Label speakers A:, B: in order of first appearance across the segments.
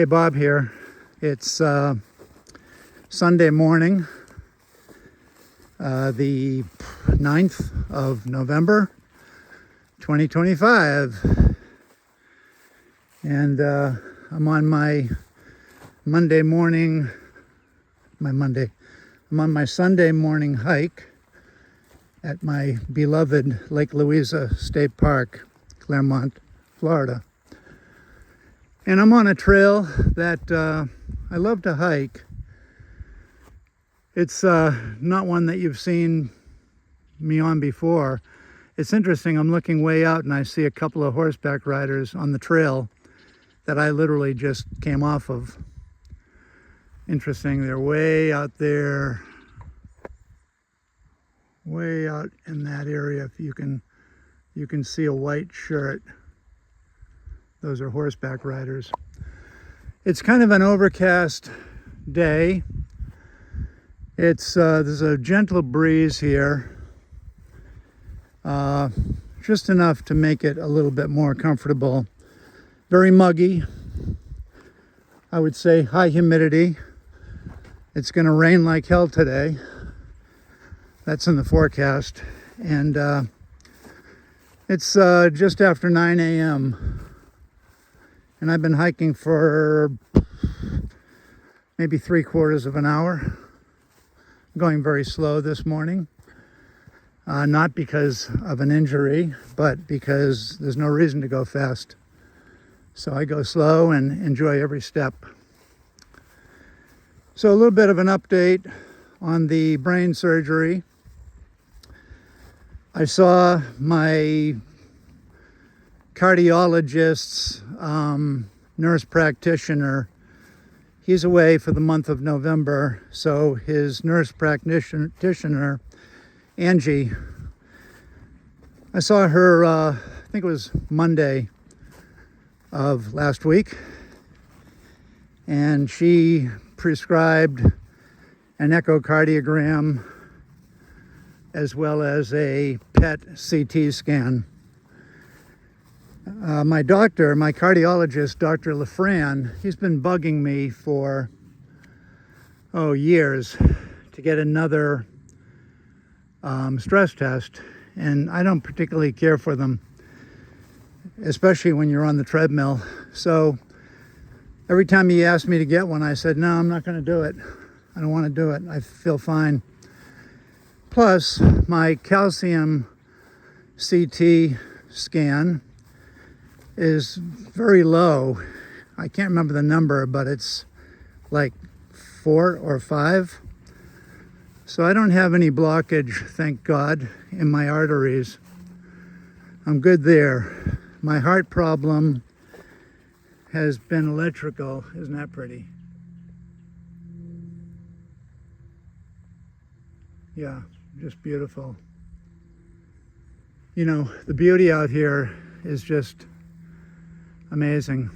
A: Hey, Bob here. It's Sunday morning, the 9th of November, 2025. And I'm on my Monday morning, I'm on my Sunday morning hike at my beloved Lake Louisa State Park, Claremont, Florida. And I'm on a trail that I love to hike. It's not one that you've seen me on before. It's interesting, I'm looking way out and I see a couple of horseback riders on the trail that I literally just came off of. Interesting, they're way out there, way out in that area. If you can see a white shirt. Those are horseback riders. It's kind of an overcast day. There's a gentle breeze here, just enough to make it a little bit more comfortable. Very muggy, I would say high humidity. It's going to rain like hell today. That's in the forecast. And it's just after 9 a.m. And I've been hiking for maybe 3/4 of an hour. Going very slow this morning. Not because of an injury, but because there's no reason to go fast. So I go slow and enjoy every step. So a little bit of an update on the brain surgery. I saw my cardiologist's nurse practitioner. He's away for the month of November, so his nurse practitioner, Angie, I saw her, I think it was Monday of last week, and she prescribed an echocardiogram as well as a PET CT scan. My doctor, my cardiologist, Dr. LaFran, he's been bugging me for, years to get another stress test. And I don't particularly care for them, especially when you're on the treadmill. So every time he asked me to get one, I said, no, I'm not going to do it. I don't want to do it. I feel fine. Plus, my calcium CT scan is very low. I can't remember the number, but it's like 4 or 5. So I don't have any blockage, thank God, in my arteries. I'm good there. My heart problem has been electrical. Isn't that pretty? Yeah, just beautiful. You know, the beauty out here is just amazing.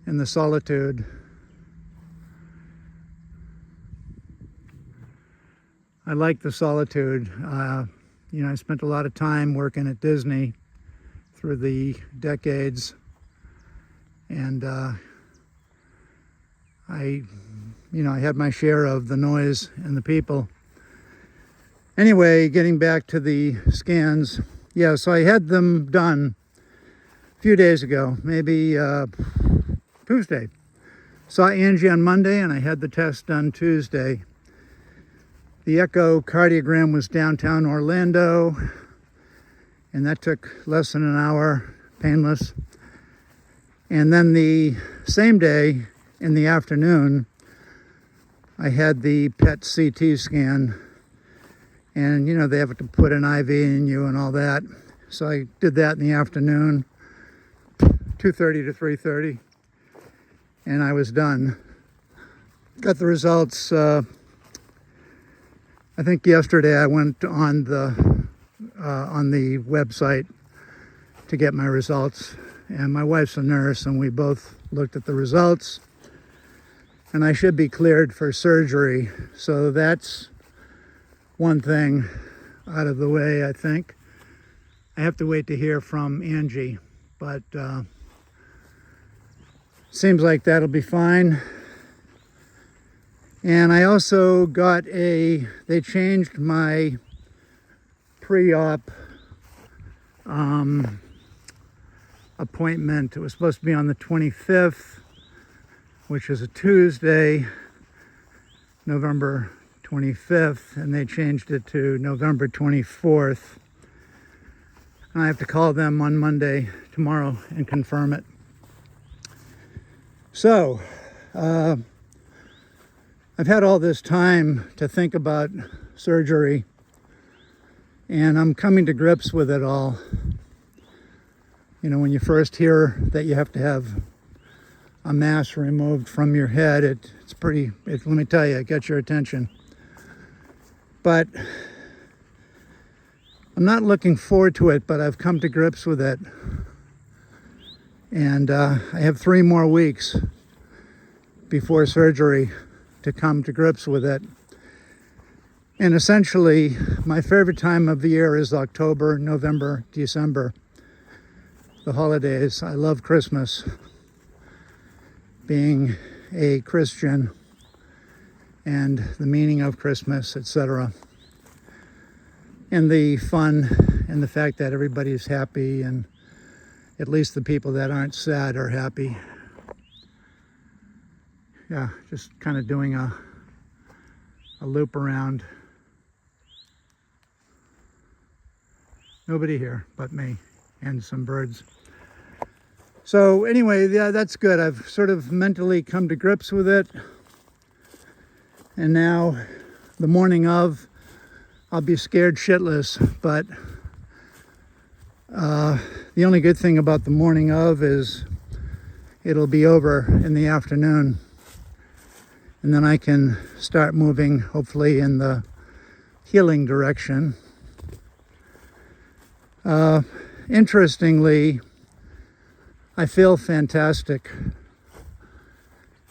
A: And the solitude. I like the solitude. I spent a lot of time working at Disney through the decades. And I had my share of the noise and the people. Anyway, getting back to the scans. Yeah, so I had them done a few days ago, maybe Tuesday. Saw Angie on Monday and I had the test done Tuesday. The echocardiogram was downtown Orlando, and that took less than an hour, painless. And then the same day in the afternoon, I had the PET CT scan, and they have to put an IV in you and all that. So I did that in the afternoon, 2:30 to 3:30, and I was done. Got the results. I think yesterday I went on the website to get my results, and my wife's a nurse, and we both looked at the results, and I should be cleared for surgery. So that's one thing out of the way, I think. I have to wait to hear from Angie, but Seems like that'll be fine. And I also got they changed my pre-op appointment. It was supposed to be on the 25th, which is a Tuesday, November 25th, and they changed it to November 24th. And I have to call them on Monday, tomorrow, and confirm it. So, I've had all this time to think about surgery, and I'm coming to grips with it all. You know, when you first hear that you have to have a mass removed from your head, let me tell you, it gets your attention. But I'm not looking forward to it, but I've come to grips with it. And I have 3 more weeks before surgery to come to grips with it. And essentially, my favorite time of the year is October, November, December. The holidays. I love Christmas. Being a Christian and the meaning of Christmas, etc. And the fun and the fact that everybody's happy, and at least the people that aren't sad are happy. Yeah, just kind of doing a loop around. Nobody here but me and some birds. So anyway, yeah, that's good. I've sort of mentally come to grips with it. And now, the morning of, I'll be scared shitless. But the only good thing about the morning of is it'll be over in the afternoon. And then I can start moving, hopefully, in the healing direction. Interestingly, I feel fantastic,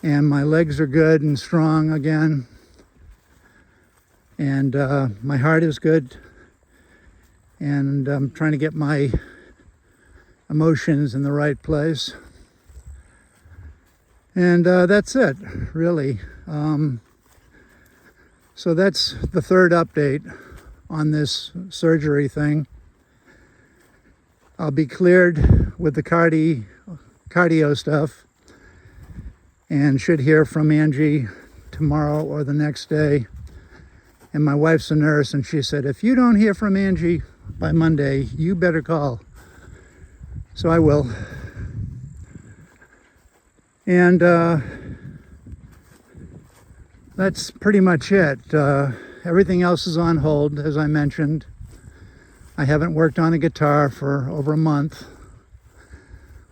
A: and my legs are good and strong again, and my heart is good, and I'm trying to get my emotions in the right place, and that's it, really. So that's the third update on this surgery thing. I'll be cleared with the cardio stuff, and should hear from Angie tomorrow or the next day. And my wife's a nurse, and she said, if you don't hear from Angie by Monday, you better call. So I will. And that's pretty much it. Everything else is on hold, as I mentioned. I haven't worked on a guitar for over a month,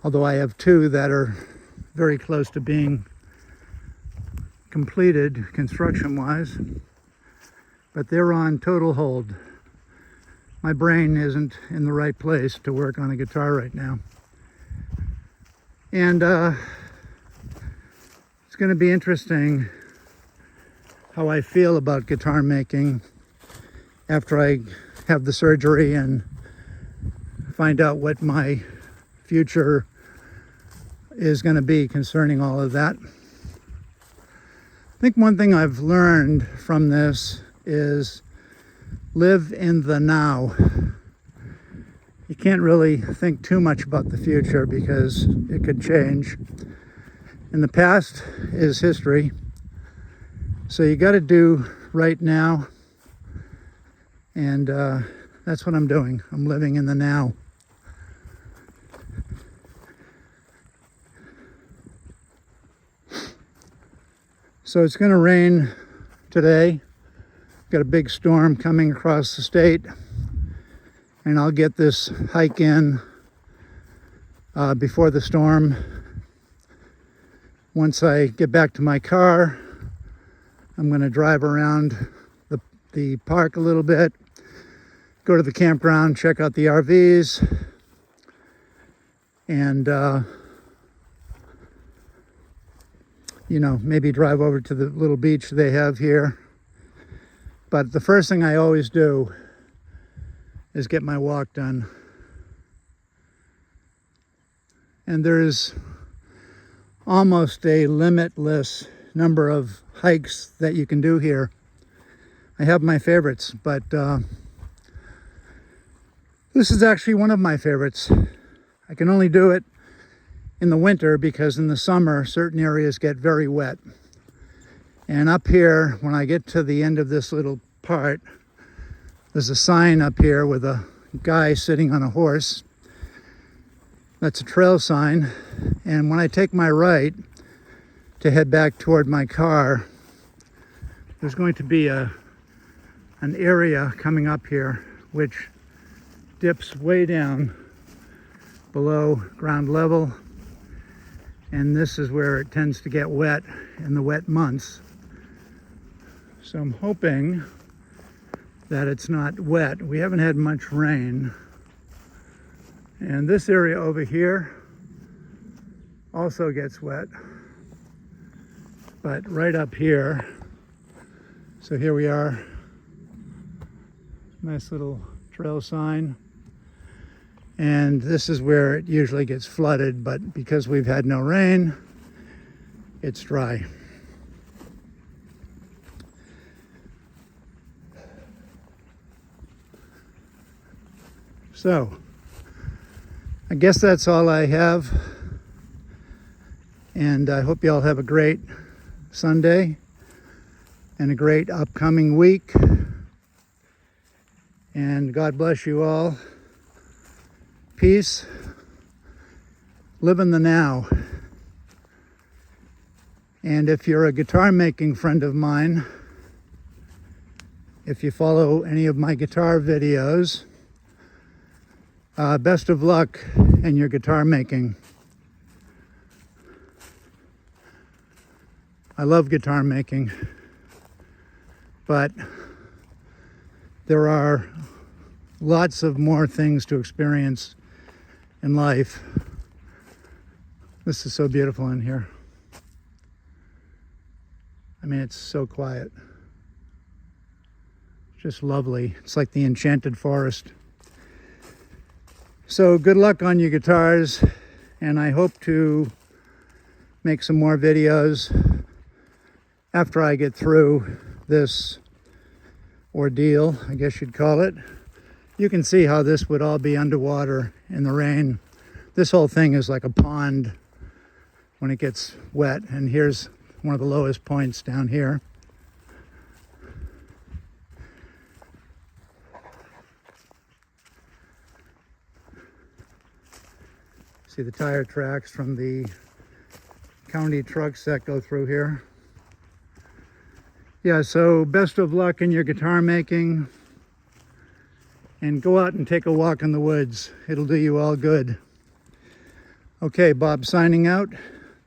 A: although I have 2 that are very close to being completed construction-wise, but they're on total hold. My brain isn't in the right place to work on a guitar right now. And it's going to be interesting how I feel about guitar making after I have the surgery and find out what my future is going to be concerning all of that. I think one thing I've learned from this is live in the now. You can't really think too much about the future because it could change. And the past is history. So you got to do right now. And that's what I'm doing. I'm living in the now. So it's going to rain today. Got a big storm coming across the state. And I'll get this hike in before the storm. Once I get back to my car, I'm going to drive around the park a little bit, go to the campground, check out the RVs, and maybe drive over to the little beach they have here. But the first thing I always do is get my walk done. And there's almost a limitless number of hikes that you can do here. I have my favorites, but this is actually one of my favorites. I can only do it in the winter because in the summer certain areas get very wet. And up here, when I get to the end of this little part, there's a sign up here with a guy sitting on a horse. That's a trail sign. And when I take my right to head back toward my car, there's going to be an area coming up here which dips way down below ground level. And this is where it tends to get wet in the wet months. So I'm hoping that it's not wet. We haven't had much rain. And this area over here also gets wet. But right up here, so here we are, nice little trail sign. And this is where it usually gets flooded, but because we've had no rain, it's dry. So, I guess that's all I have. And I hope you all have a great Sunday and a great upcoming week. And God bless you all. Peace. Live in the now. And if you're a guitar making friend of mine, if you follow any of my guitar videos, best of luck in your guitar making. I love guitar making, but there are lots of more things to experience in life. This is so beautiful in here. I mean, it's so quiet. Just lovely. It's like the enchanted forest. So good luck on your guitars, and I hope to make some more videos after I get through this ordeal, I guess you'd call it. You can see how this would all be underwater in the rain. This whole thing is like a pond when it gets wet, and here's one of the lowest points down here. See the tire tracks from the county trucks that go through here. Yeah, so best of luck in your guitar making. And go out and take a walk in the woods. It'll do you all good. Okay, Bob signing out,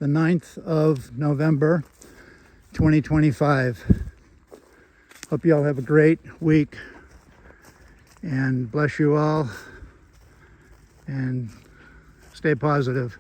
A: the 9th of November, 2025. Hope you all have a great week. And bless you all. And stay positive.